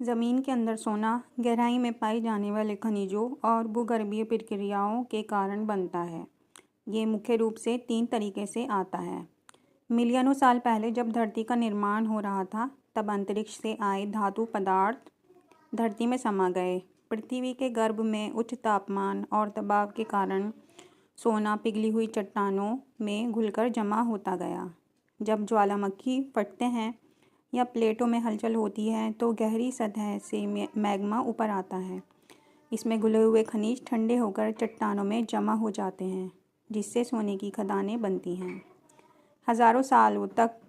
ज़मीन के अंदर सोना गहराई में पाई जाने वाले खनिजों और भूगर्भीय प्रक्रियाओं के कारण बनता है। ये मुख्य रूप से 3 तरीके से आता है। मिलियनों साल पहले जब धरती का निर्माण हो रहा था, तब अंतरिक्ष से आए धातु पदार्थ धरती में समा गए। पृथ्वी के गर्भ में उच्च तापमान और दबाव के कारण सोना पिघली हुई चट्टानों में घुलकर जमा होता गया। जब ज्वालामुखी फटते हैं या प्लेटों में हलचल होती है तो गहरी सतह से मैग्मा ऊपर आता है। इसमें घुले हुए खनिज ठंडे होकर चट्टानों में जमा हो जाते हैं, जिससे सोने की खदानें बनती हैं। हज़ारों सालों तक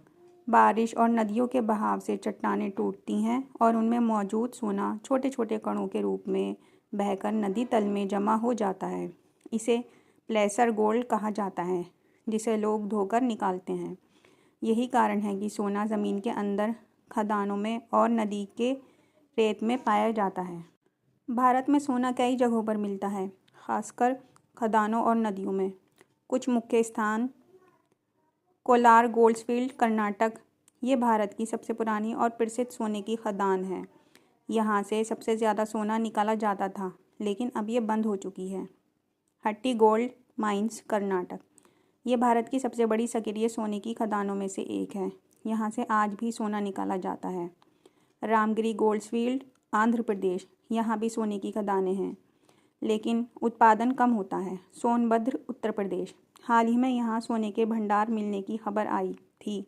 बारिश और नदियों के बहाव से चट्टानें टूटती हैं और उनमें मौजूद सोना छोटे छोटे कणों के रूप में बहकर नदी तल में जमा हो जाता है। इसे प्लेसर गोल्ड कहा जाता है, जिसे लोग धोकर निकालते हैं। यही कारण है कि सोना ज़मीन के अंदर खदानों में और नदी के रेत में पाया जाता है। भारत में सोना कई जगहों पर मिलता है, खासकर खदानों और नदियों में। कुछ मुख्य स्थान: कोलार गोल्ड्सफील्ड, कर्नाटक। ये भारत की सबसे पुरानी और प्रसिद्ध सोने की खदान है। यहाँ से सबसे ज़्यादा सोना निकाला जाता था, लेकिन अब ये बंद हो चुकी है। हट्टी गोल्ड माइंस, कर्नाटक। ये भारत की सबसे बड़ी सक्रिय सोने की खदानों में से एक है। यहाँ से आज भी सोना निकाला जाता है। रामगिरी गोल्ड्सफील्ड, आंध्र प्रदेश। यहाँ भी सोने की खदानें हैं, लेकिन उत्पादन कम होता है। सोनभद्र, उत्तर प्रदेश। हाल ही में यहाँ सोने के भंडार मिलने की खबर आई थी,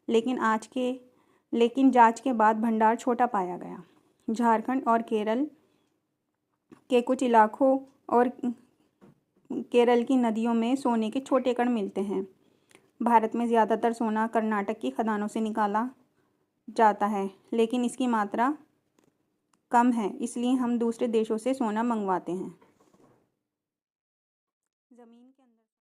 लेकिन जांच के बाद भंडार छोटा पाया गया। झारखंड और केरल के कुछ इलाकों और केरल की नदियों में सोने के छोटे कण मिलते हैं। भारत में ज़्यादातर सोना कर्नाटक की खदानों से निकाला जाता है, लेकिन इसकी मात्रा कम है, इसलिए हम दूसरे देशों से सोना मंगवाते हैं। ज़मीन के अंदर